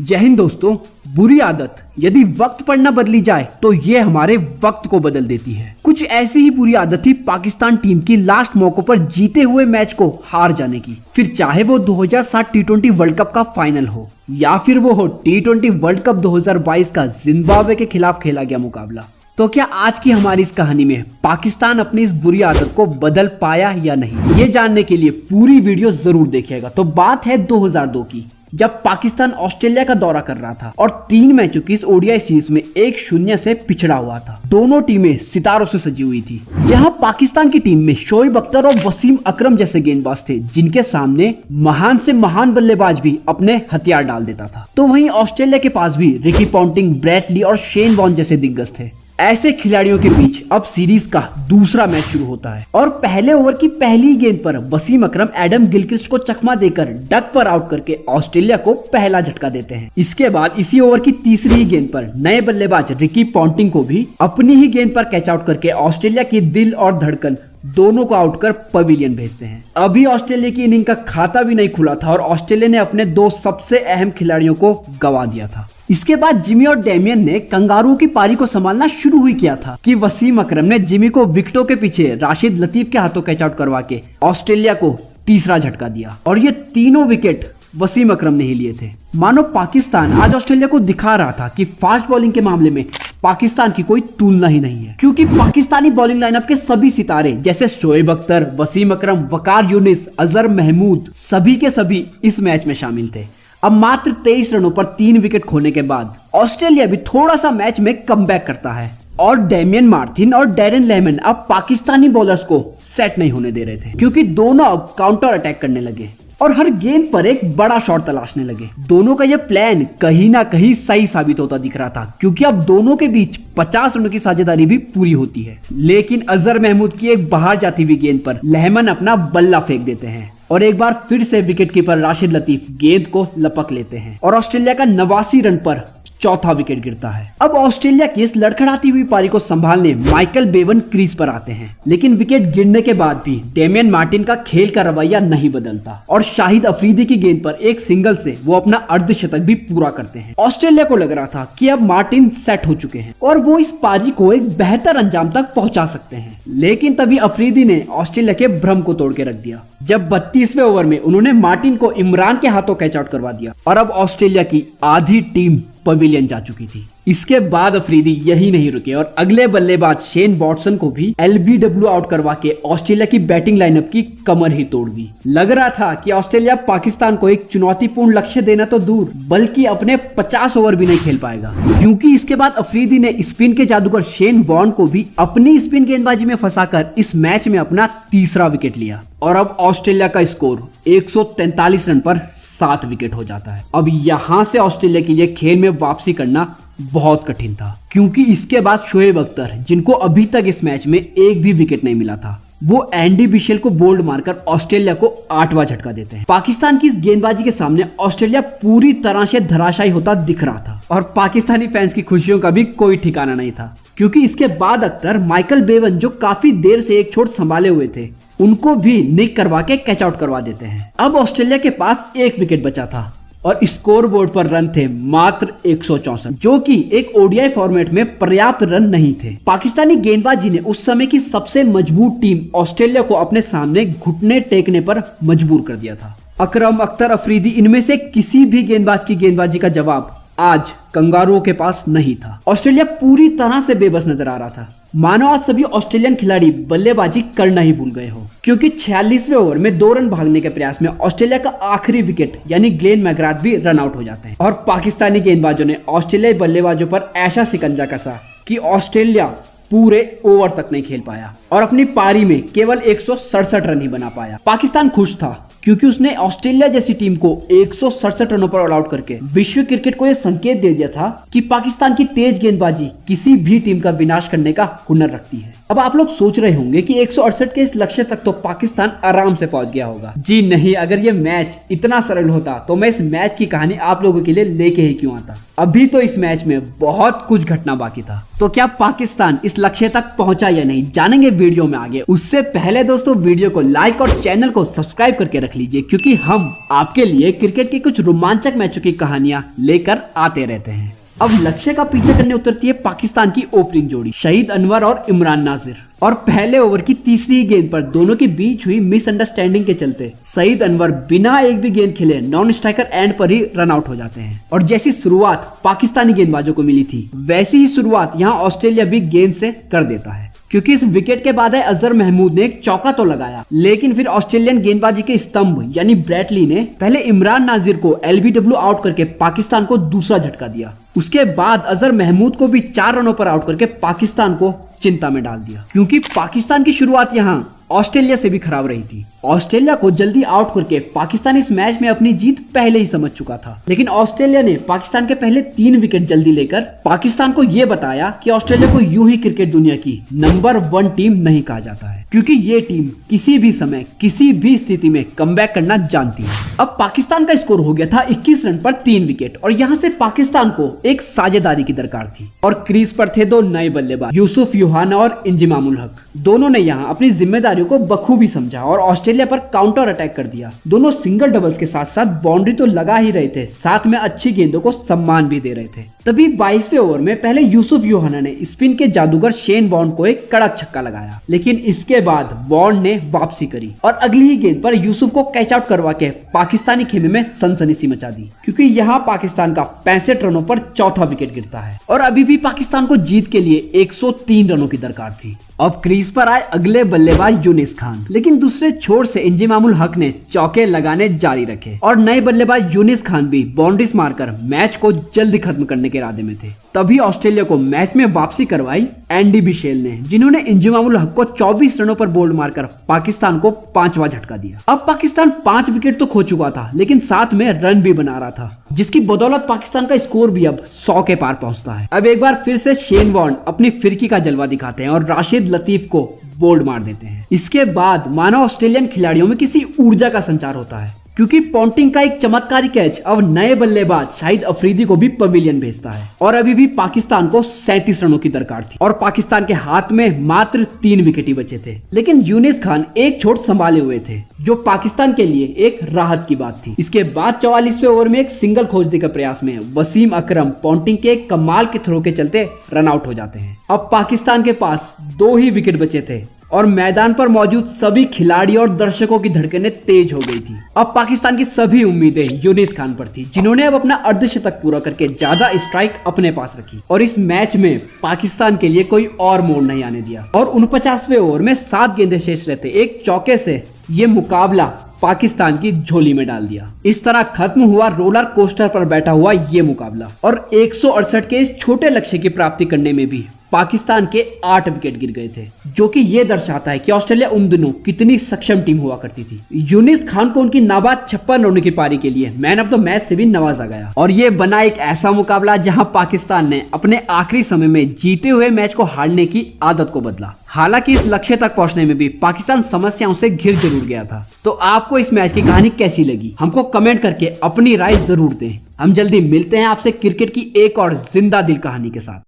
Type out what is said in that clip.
जय हिंद दोस्तों। बुरी आदत यदि वक्त पर न बदली जाए तो ये हमारे वक्त को बदल देती है। कुछ ऐसी ही बुरी आदत थी पाकिस्तान टीम की लास्ट मौकों पर जीते हुए मैच को हार जाने की। फिर चाहे वो 2007 टी20 वर्ल्ड कप का फाइनल हो या फिर वो हो टी20 वर्ल्ड कप 2022 का जिम्बाब्वे के खिलाफ खेला गया मुकाबला। तो क्या आज की हमारी इस कहानी में पाकिस्तान अपनी इस बुरी आदत को बदल पाया या नहीं, ये जानने के लिए पूरी वीडियो जरूर देखिएगा। तो बात है 2002 की, जब पाकिस्तान ऑस्ट्रेलिया का दौरा कर रहा था और 3 मैचों की इस ओडीआई सीरीज में 1-0 से पिछड़ा हुआ था। दोनों टीमें सितारों से सजी हुई थी, जहां पाकिस्तान की टीम में शोएब अख्तर और वसीम अकरम जैसे गेंदबाज थे जिनके सामने महान से महान बल्लेबाज भी अपने हथियार डाल देता था। तो वहीं ऑस्ट्रेलिया के पास भी रिकी पॉन्टिंग, ब्रेट ली और शेन वॉर्न जैसे दिग्गज थे। ऐसे खिलाड़ियों के बीच अब सीरीज का दूसरा मैच शुरू होता है और पहले ओवर की पहली गेंद पर वसीम अकरम एडम गिलक्रिस्ट को चकमा देकर डक पर आउट करके ऑस्ट्रेलिया को पहला झटका देते हैं। इसके बाद इसी ओवर की तीसरी ही गेंद पर नए बल्लेबाज रिकी पॉन्टिंग को भी अपनी ही गेंद पर कैच आउट करके ऑस्ट्रेलिया की दिल और धड़कन दोनों को आउट कर पवेलियन भेजते हैं। अभी ऑस्ट्रेलिया की इनिंग का खाता भी नहीं खुला था और ऑस्ट्रेलिया ने अपने 2 सबसे अहम खिलाड़ियों को गंवा दिया था। इसके बाद जिमी और डेमियन ने कंगारू की पारी को संभालना शुरू ही किया था कि वसीम अकरम ने जिमी को विकेटों के पीछे राशिद लतीफ के हाथों कैच आउट करवा के ऑस्ट्रेलिया को तीसरा झटका दिया और ये तीनों विकेट वसीम अकरम ने ही लिए थे। मानो पाकिस्तान आज ऑस्ट्रेलिया को दिखा रहा था कि फास्ट बॉलिंग के मामले में पाकिस्तान की कोई तुलना ही नहीं है, क्योंकि पाकिस्तानी बॉलिंग लाइनअप के सभी सितारे जैसे शोएब अख्तर, वसीम अकरम, वकार यूनिस, अजहर महमूद सभी के सभी इस मैच में शामिल थे। अब मात्र 23 रनों पर 3 विकेट खोने के बाद ऑस्ट्रेलिया भी थोड़ा सा मैच में कमबैक करता है और डेमियन मार्टिन और डैरेन लेमन अब पाकिस्तानी बॉलर्स को सेट नहीं होने दे रहे थे, क्योंकि दोनों अब काउंटर अटैक करने लगे और हर गेंद पर एक बड़ा शॉट तलाशने लगे। दोनों का यह प्लान कहीं ना कहीं सही साबित होता दिख रहा था, क्योंकि अब दोनों के बीच 50 रनों की साझेदारी भी पूरी होती है। लेकिन अजहर महमूद की एक बाहर जाती हुई गेंद पर लेमन अपना बल्ला फेंक देते हैं और एक बार फिर से विकेटकीपर राशिद लतीफ गेंद को लपक लेते हैं और ऑस्ट्रेलिया का 89 रन पर चौथा विकेट गिरता है। अब ऑस्ट्रेलिया की इस लड़खड़ाती हुई पारी को संभालने माइकल बेवन क्रीज पर आते हैं, लेकिन विकेट गिरने के बाद भी डेमियन मार्टिन का खेल का रवैया नहीं बदलता और शाहिद अफरीदी की गेंद पर एक सिंगल से वो अपना अर्धशतक भी पूरा करते हैं। ऑस्ट्रेलिया को लग रहा था कि अब मार्टिन सेट हो चुके हैं और वो इस पारी को एक बेहतर अंजाम तक पहुंचा सकते हैं, लेकिन तभी अफरीदी ने ऑस्ट्रेलिया के भ्रम को तोड़ के रख दिया जब 32वें ओवर में उन्होंने मार्टिन को इमरान के हाथों कैच आउट करवा दिया और अब ऑस्ट्रेलिया की आधी टीम पवेलियन जा चुकी थी। इसके बाद अफरीदी यही नहीं रुके और अगले बल्लेबाज शेन वॉटसन को भी एलबीडब्ल्यू आउट करवा के ऑस्ट्रेलिया की बैटिंग लाइनअप की कमर ही तोड़ दी। लग रहा था कि ऑस्ट्रेलिया पाकिस्तान को एक चुनौतीपूर्ण लक्ष्य देना तो दूर बल्कि अपने 50 ओवर भी नहीं खेल पाएगा, क्योंकि इसके बाद अफरीदी ने स्पिन के जादूगर शेन वॉर्न को भी अपनी स्पिन गेंदबाजी में फंसाकर इस मैच में अपना तीसरा विकेट लिया और अब ऑस्ट्रेलिया का स्कोर 143 रन पर 7 विकेट हो जाता है। अब यहां से ऑस्ट्रेलिया के लिए खेल में वापसी करना बहुत कठिन था, क्योंकि इसके बाद शोएब अख्तर, जिनको अभी तक इस मैच में एक भी विकेट नहीं मिला था, वो एंडी बिशेल को बोल्ड मारकर ऑस्ट्रेलिया को 8वां झटका देते हैं। पाकिस्तान की इस गेंदबाजी के सामने ऑस्ट्रेलिया पूरी तरह से धराशायी होता दिख रहा था और पाकिस्तानी फैंस की खुशियों का भी कोई ठिकाना नहीं था, क्योंकि इसके बाद अख्तर माइकल बेवन, जो काफी देर से एक छोर संभाले हुए थे, उनको भी निक करवा के कैच आउट करवा देते हैं। अब ऑस्ट्रेलिया के पास 1 विकेट बचा था और स्कोर बोर्ड पर रन थे मात्र 164, जो कि एक ओडीआई फॉर्मेट में पर्याप्त रन नहीं थे। पाकिस्तानी गेंदबाजी ने उस समय की सबसे मजबूत टीम ऑस्ट्रेलिया को अपने सामने घुटने टेकने पर मजबूर कर दिया था। अकरम, अख्तर, अफरीदी, इनमें से किसी भी गेंदबाज की गेंदबाजी का जवाब आज कंगारुओं के पास नहीं था। ऑस्ट्रेलिया पूरी तरह से बेबस नजर आ रहा था, मानो आज सभी ऑस्ट्रेलियन खिलाड़ी बल्लेबाजी करना ही भूल गए हो, क्योंकि 46वें ओवर में 2 रन भागने के प्रयास में ऑस्ट्रेलिया का आखिरी विकेट यानी ग्लेन मैकग्राथ भी रन आउट हो जाते हैं और पाकिस्तानी गेंदबाजों ने ऑस्ट्रेलियाई बल्लेबाजों पर ऐसा शिकंजा कसा कि ऑस्ट्रेलिया पूरे ओवर तक नहीं खेल पाया और अपनी पारी में केवल 167 रन ही बना पाया। पाकिस्तान खुश था, क्योंकि उसने ऑस्ट्रेलिया जैसी टीम को 167 रनों पर ऑल आउट करके विश्व क्रिकेट को यह संकेत दे दिया था कि पाकिस्तान की तेज गेंदबाजी किसी भी टीम का विनाश करने का हुनर रखती है। अब आप लोग सोच रहे होंगे कि 168 के इस लक्ष्य तक तो पाकिस्तान आराम से पहुंच गया होगा। जी नहीं, अगर ये मैच इतना सरल होता तो मैं इस मैच की कहानी आप लोगों के लिए लेके ही क्यों आता। अभी तो इस मैच में बहुत कुछ घटना बाकी था। तो क्या पाकिस्तान इस लक्ष्य तक पहुंचा या नहीं, जानेंगे वीडियो में आगे। उससे पहले दोस्तों वीडियो को लाइक और चैनल को सब्सक्राइब करके रख लीजिए, क्योंकि हम आपके लिए क्रिकेट के कुछ रोमांचक मैचों की कहानियां लेकर आते रहते हैं। अब लक्ष्य का पीछे करने उतरती है पाकिस्तान की ओपनिंग जोड़ी शहीद अनवर और इमरान नाजिर। और पहले ओवर की तीसरी गेंद पर दोनों के बीच हुई मिसअंडरस्टैंडिंग के चलते शहीद अनवर बिना एक भी गेंद खेले नॉन स्ट्राइकर एंड पर ही रन आउट हो जाते हैं। और जैसी शुरुआत पाकिस्तानी गेंदबाजों को मिली थी, वैसी ही शुरुआत यहाँ ऑस्ट्रेलिया भी गेंद से कर देता है, क्योंकि इस विकेट के बाद अजहर महमूद ने एक चौका तो लगाया, लेकिन फिर ऑस्ट्रेलियन गेंदबाजी के स्तंभ यानी ब्रैटली ने पहले इमरान नाजिर को एलबीडब्ल्यू आउट करके पाकिस्तान को दूसरा झटका दिया। उसके बाद अजहर महमूद को भी 4 रनों पर आउट करके पाकिस्तान को चिंता में डाल दिया, क्योंकि पाकिस्तान की शुरुआत यहाँ ऑस्ट्रेलिया से भी खराब रही थी। ऑस्ट्रेलिया को जल्दी आउट करके पाकिस्तान इस मैच में अपनी जीत पहले ही समझ चुका था, लेकिन ऑस्ट्रेलिया ने पाकिस्तान के पहले 3 विकेट जल्दी लेकर पाकिस्तान को यह बताया कि ऑस्ट्रेलिया को यूं ही क्रिकेट दुनिया की नंबर 1 टीम नहीं कहा जाता है, क्योंकि ये टीम किसी भी समय किसी भी स्थिति में कमबैक करना जानती है। अब पाकिस्तान का स्कोर हो गया था 21 रन पर 3 विकेट, और यहाँ से पाकिस्तान को एक साझेदारी की दरकार थी। और क्रीज पर थे 2 नए बल्लेबाज यूसुफ यूहाना और इंजिमाम उल हक। दोनों ने यहाँ अपनी जिम्मेदारियों को बखूबी समझा और ऑस्ट्रेलिया पर काउंटर अटैक कर दिया। दोनों सिंगल डबल्स के साथ साथ बाउंड्री तो लगा ही रहे थे, साथ में अच्छी गेंदों को सम्मान भी दे रहे थे। तभी 22वें ओवर में पहले यूसुफ यूहाना ने स्पिन के जादूगर शेन वॉर्न को एक कड़क छक्का लगाया, लेकिन इसके बाद वॉर्न ने वापसी करी और अगली ही गेंद पर यूसुफ को कैच आउट करवा के पाकिस्तानी खेमे में सनसनी सी मचा दी, क्योंकि यहाँ पाकिस्तान का 65 रनों पर चौथा विकेट गिरता है और अभी भी पाकिस्तान को जीत के लिए 103 रनों की दरकार थी। अब क्रीज पर आए अगले बल्लेबाज यूनिस खान, लेकिन दूसरे छोर से इंजिमाम उल हक ने चौके लगाने जारी रखे और नए बल्लेबाज यूनिस खान भी बाउंड्रीज मारकर मैच को जल्दी खत्म करने के इरादे में थे। तभी ऑस्ट्रेलिया को मैच में वापसी करवाई एंडी बिशेल ने, जिन्होंने इंजिमाम उल हक को 24 रनों पर बोल्ड मारकर पाकिस्तान को 5वां झटका दिया। अब पाकिस्तान 5 विकेट तो खो चुका था, लेकिन साथ में रन भी बना रहा था, जिसकी बदौलत पाकिस्तान का स्कोर भी अब 100 के पार पहुंचता है। अब एक बार फिर से शेन वॉर्न अपनी फिरकी का जलवा दिखाते हैं और राशिद लतीफ को बोल्ड मार देते हैं। इसके बाद मानो ऑस्ट्रेलियन खिलाड़ियों में किसी ऊर्जा का संचार होता है, क्योंकि पॉन्टिंग का एक चमत्कारी कैच अब नए बल्लेबाज शाहिद अफरीदी को भी पवेलियन भेजता है। और अभी भी पाकिस्तान को 37 रनों की दरकार थी और पाकिस्तान के हाथ में मात्र 3 विकेट ही बचे थे, लेकिन यूनिस खान एक चोट संभाले हुए थे, जो पाकिस्तान के लिए एक राहत की बात थी। इसके बाद 44वें ओवर में एक सिंगल खोजने के प्रयास में वसीम अकरम पॉन्टिंग के एक कमाल के थ्रो के चलते रन आउट हो जाते हैं। अब पाकिस्तान के पास 2 ही विकेट बचे थे और मैदान पर मौजूद सभी खिलाड़ी और दर्शकों की धड़कनें तेज हो गई थी। अब पाकिस्तान की सभी उम्मीदें यूनिस खान पर थी, जिन्होंने अब अपना अर्धशतक पूरा करके ज्यादा स्ट्राइक अपने पास रखी और इस मैच में पाकिस्तान के लिए कोई और मोड़ नहीं आने दिया। और 49वें ओवर में 7 गेंदें शेष रहते एक चौके से ये मुकाबला पाकिस्तान की झोली में डाल दिया। इस तरह खत्म हुआ रोलर कोस्टर पर बैठा हुआ ये मुकाबला और 168 के इस छोटे लक्ष्य की प्राप्ति करने में भी पाकिस्तान के 8 विकेट गिर गए थे, जो कि ये दर्शाता है कि ऑस्ट्रेलिया उन दिनों कितनी सक्षम टीम हुआ करती थी। यूनिस खान को उनकी नाबाद 56 रनों की पारी के लिए मैन ऑफ द मैच से भी नवाजा गया और ये बना एक ऐसा मुकाबला जहां पाकिस्तान ने अपने आखिरी समय में जीते हुए मैच को हारने की आदत को बदला। हालांकि इस लक्ष्य तक पहुंचने में भी पाकिस्तान समस्याओं से घिर जरूर गया था। तो आपको इस मैच की कहानी कैसी लगी, हमको कमेंट करके अपनी राय जरूर दें। हम जल्दी मिलते हैं आपसे क्रिकेट की एक और जिंदा दिल कहानी के साथ।